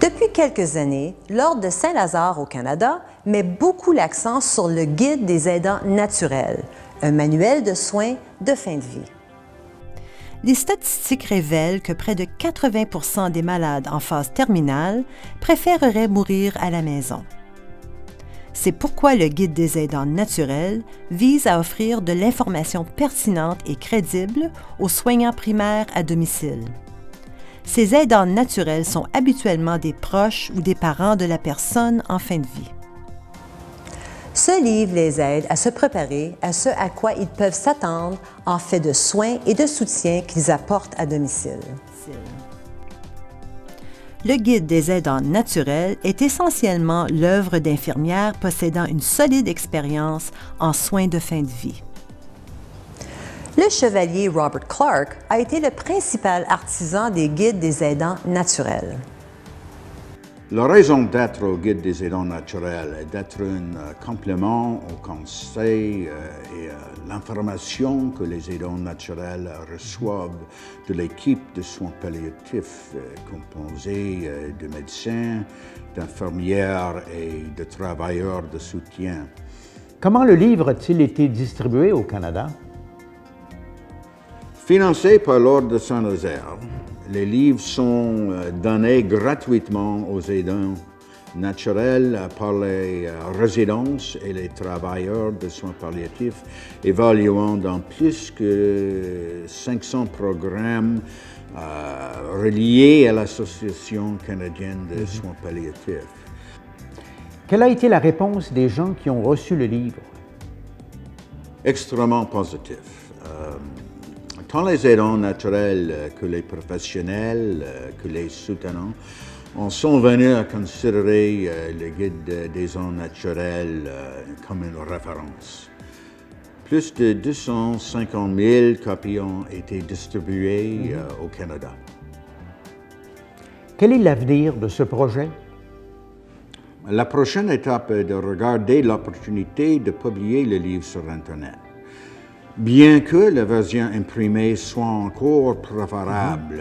Depuis quelques années, l'Ordre de Saint-Lazare au Canada met beaucoup l'accent sur le Guide des aidants naturels, un manuel de soins de fin de vie. Les statistiques révèlent que près de 80% des malades en phase terminale préféreraient mourir à la maison. C'est pourquoi le Guide des aidants naturels vise à offrir de l'information pertinente et crédible aux soignants primaires à domicile. Ces aidants naturels sont habituellement des proches ou des parents de la personne en fin de vie. Ce livre les aide à se préparer à ce à quoi ils peuvent s'attendre en fait de soins et de soutien qu'ils apportent à domicile. Le Guide des aidants naturels est essentiellement l'œuvre d'infirmières possédant une solide expérience en soins de fin de vie. Le chevalier Robert Clark a été le principal artisan des guides des aidants naturels. La raison d'être au Guide des aidants naturels est d'être un complément au conseil et à l'information que les aidants naturels reçoivent de l'équipe de soins palliatifs composée de médecins, d'infirmières et de travailleurs de soutien. Comment le livre a-t-il été distribué au Canada? Financé par l'Ordre de Saint-Lazare, les livres sont donnés gratuitement aux aidants naturels par les résidences et les travailleurs de soins palliatifs, évaluant dans plus que 500 programmes reliés à l'Association canadienne de soins palliatifs. Quelle a été la réponse des gens qui ont reçu le livre? Extrêmement positif. Tant les aidants naturels que les professionnels, que les soutenants, en sont venus à considérer le Guide des aidants naturels comme une référence. Plus de 250 000 copies ont été distribuées au Canada. Quel est l'avenir de ce projet? La prochaine étape est de regarder l'opportunité de publier le livre sur Internet. Bien que la version imprimée soit encore préférable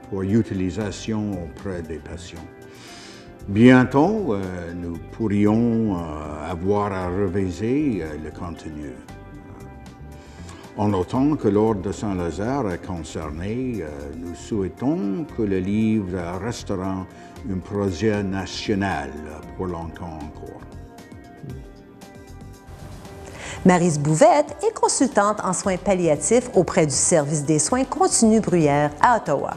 pour utilisation auprès des patients. Bientôt, nous pourrions avoir à réviser le contenu. En notant que l'Ordre de Saint-Lazare est concerné, nous souhaitons que le livre restera un projet national pour longtemps encore. Maryse Bouvette est consultante en soins palliatifs auprès du Service des soins continus Bruyère à Ottawa.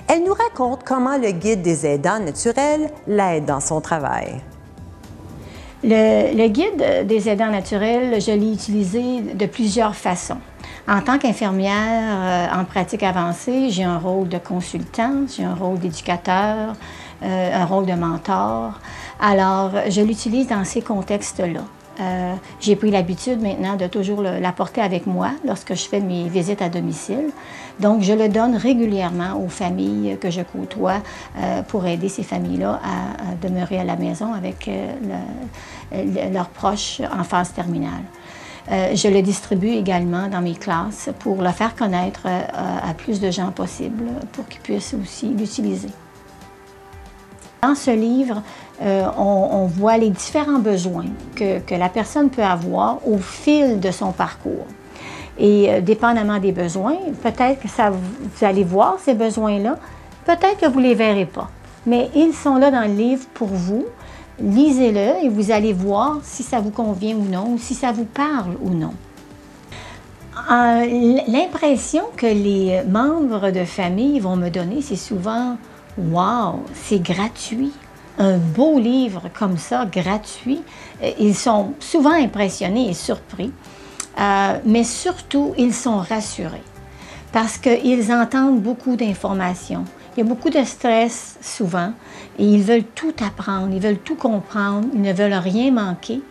Elle nous raconte comment le Guide des aidants naturels l'aide dans son travail. Le Guide des aidants naturels, je l'ai utilisé de plusieurs façons. En tant qu'infirmière en pratique avancée, j'ai un rôle de consultant, j'ai un rôle d'éducateur, un rôle de mentor. Alors, je l'utilise dans ces contextes-là. J'ai pris l'habitude maintenant de toujours l'apporter avec moi lorsque je fais mes visites à domicile. Donc, je le donne régulièrement aux familles que je côtoie pour aider ces familles-là à demeurer à la maison avec leurs proches en phase terminale. Je le distribue également dans mes classes pour le faire connaître à plus de gens possible pour qu'ils puissent aussi l'utiliser. Dans ce livre, on voit les différents besoins que la personne peut avoir au fil de son parcours. Et dépendamment des besoins, peut-être que vous allez voir ces besoins-là, peut-être que vous ne les verrez pas. Mais ils sont là dans le livre pour vous. Lisez-le et vous allez voir si ça vous convient ou non, ou si ça vous parle ou non. L'impression que les membres de famille vont me donner, c'est souvent « Wow, c'est gratuit ». Un beau livre comme ça, gratuit, ils sont souvent impressionnés et surpris, mais surtout, ils sont rassurés parce qu'ils entendent beaucoup d'informations. Il y a beaucoup de stress souvent et ils veulent tout apprendre, ils veulent tout comprendre, ils ne veulent rien manquer.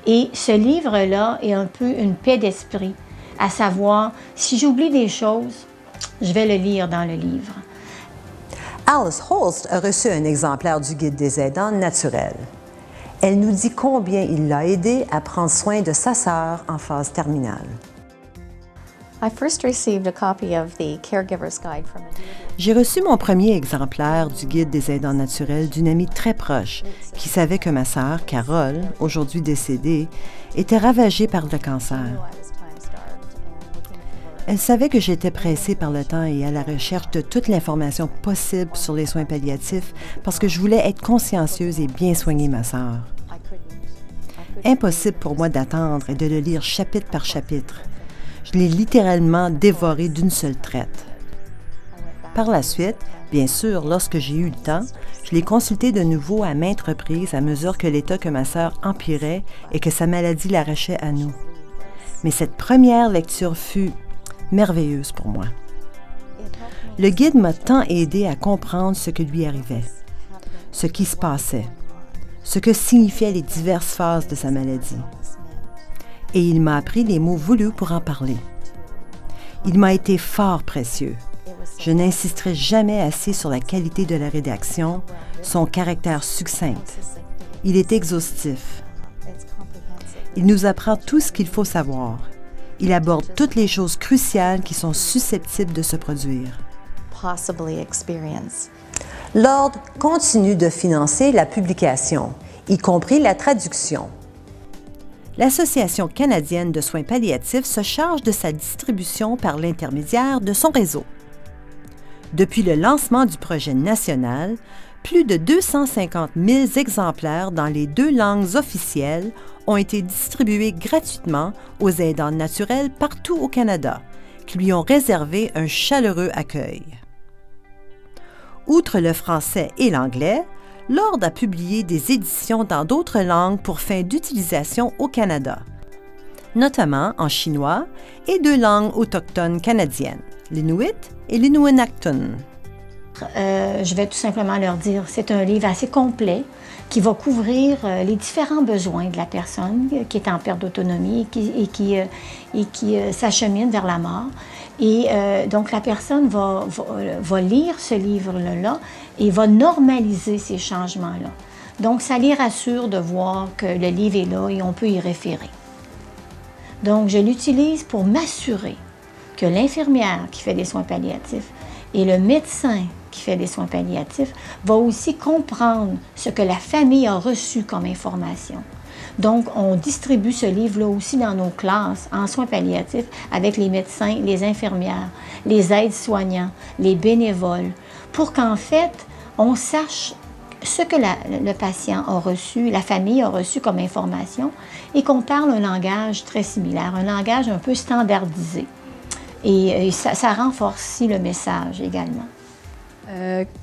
Et ce livre-là est un peu une paix d'esprit, à savoir, si j'oublie des choses, je vais le lire dans le livre. Alice Holst a reçu un exemplaire du Guide des aidants naturels. Elle nous dit combien il l'a aidé à prendre soin de sa sœur en phase terminale. J'ai reçu mon premier exemplaire du guide des aidants naturels d'une amie très proche qui savait que ma sœur, Carole, aujourd'hui décédée, était ravagée par le cancer. Elle savait que j'étais pressée par le temps et à la recherche de toute l'information possible sur les soins palliatifs parce que je voulais être consciencieuse et bien soigner ma sœur. Impossible pour moi d'attendre et de le lire chapitre par chapitre. Je l'ai littéralement dévoré d'une seule traite. Par la suite, bien sûr, lorsque j'ai eu le temps, je l'ai consulté de nouveau à maintes reprises à mesure que l'état que ma sœur empirait et que sa maladie l'arrachait à nous. Mais cette première lecture fut merveilleuse pour moi. Le guide m'a tant aidé à comprendre ce que lui arrivait, ce qui se passait, ce que signifiaient les diverses phases de sa maladie. Et il m'a appris les mots voulus pour en parler. Il m'a été fort précieux. Je n'insisterai jamais assez sur la qualité de la rédaction, son caractère succinct. Il est exhaustif. Il nous apprend tout ce qu'il faut savoir. Il aborde toutes les choses cruciales qui sont susceptibles de se produire. L'Ordre continue de financer la publication, y compris la traduction. L'Association canadienne de soins palliatifs se charge de sa distribution par l'intermédiaire de son réseau. Depuis le lancement du projet national, plus de 250 000 exemplaires dans les 2 langues officielles ont été distribués gratuitement aux aidants naturels partout au Canada, qui lui ont réservé un chaleureux accueil. Outre le français et l'anglais, l'Ordre a publié des éditions dans d'autres langues pour fin d'utilisation au Canada, notamment en chinois et 2 langues autochtones canadiennes, l'Inuit et l'Inuinnaqtun. Je vais tout simplement leur dire, c'est un livre assez complet qui va couvrir les différents besoins de la personne qui est en perte d'autonomie et qui s'achemine vers la mort. Et donc, la personne va lire ce livre-là et va normaliser ces changements-là. Donc, ça les rassure de voir que le livre est là et on peut y référer. Donc, je l'utilise pour m'assurer que l'infirmière qui fait des soins palliatifs et le médecin qui fait des soins palliatifs va aussi comprendre ce que la famille a reçu comme information. Donc, on distribue ce livre-là aussi dans nos classes en soins palliatifs avec les médecins, les infirmières, les aides-soignants, les bénévoles, pour qu'en fait, on sache ce que le patient a reçu, la famille a reçu comme information et qu'on parle un langage très similaire, un langage un peu standardisé. Et ça renforce aussi le message également.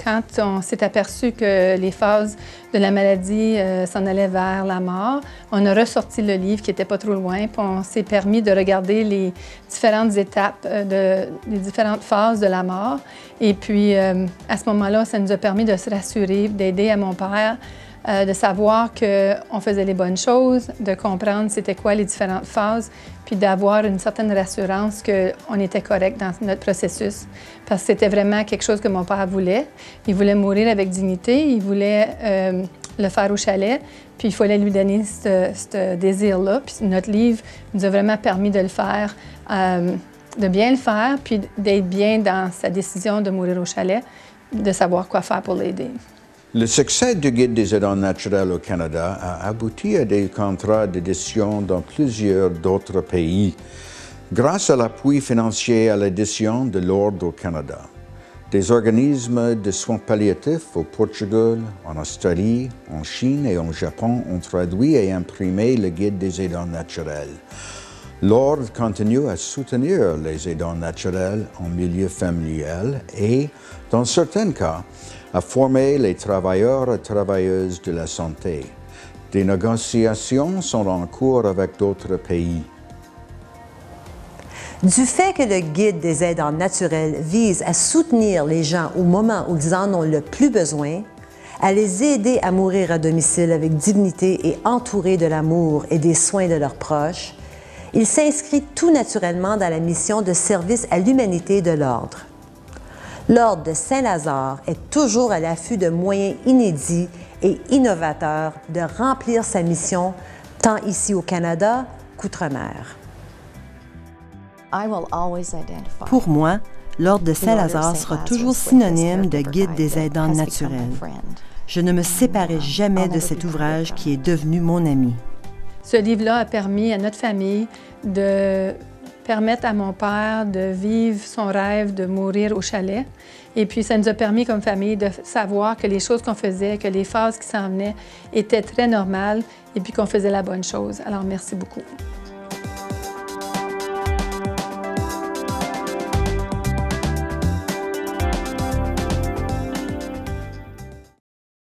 Quand on s'est aperçu que les phases de la maladie s'en allaient vers la mort, on a ressorti le livre qui n'était pas trop loin, puis on s'est permis de regarder les différentes étapes, les différentes phases de la mort. Et puis, à ce moment-là, ça nous a permis de se rassurer, d'aider à mon père, de savoir qu'on faisait les bonnes choses, de comprendre c'était quoi les différentes phases, puis d'avoir une certaine rassurance qu'on était correct dans notre processus. Parce que c'était vraiment quelque chose que mon père voulait. Il voulait mourir avec dignité, il voulait le faire au chalet, puis il fallait lui donner ce désir-là. Puis notre livre nous a vraiment permis de le faire, de bien le faire, puis d'être bien dans sa décision de mourir au chalet, de savoir quoi faire pour l'aider. Le succès du Guide des aidants naturels au Canada a abouti à des contrats d'édition dans plusieurs d'autres pays, grâce à l'appui financier à l'édition de l'Ordre au Canada. Des organismes de soins palliatifs au Portugal, en Australie, en Chine et au Japon ont traduit et imprimé le Guide des aidants naturels. L'Ordre continue à soutenir les aidants naturels en milieu familial et, dans certains cas, à former les travailleurs et travailleuses de la santé. Des négociations sont en cours avec d'autres pays. Du fait que le Guide des aidants naturels vise à soutenir les gens au moment où ils en ont le plus besoin, à les aider à mourir à domicile avec dignité et entourés de l'amour et des soins de leurs proches, il s'inscrit tout naturellement dans la mission de service à l'humanité de l'Ordre. L'Ordre de Saint-Lazare est toujours à l'affût de moyens inédits et innovateurs de remplir sa mission, tant ici au Canada qu'outre-mer. Pour moi, l'Ordre de Saint-Lazare sera toujours synonyme de guide des aidants naturels. Je ne me séparerai jamais de cet ouvrage qui est devenu mon ami. Ce livre-là a permis à notre famille de permettre à mon père de vivre son rêve de mourir au chalet. Et puis, ça nous a permis comme famille de savoir que les choses qu'on faisait, que les phases qui s'en venaient étaient très normales et puis qu'on faisait la bonne chose. Alors, merci beaucoup.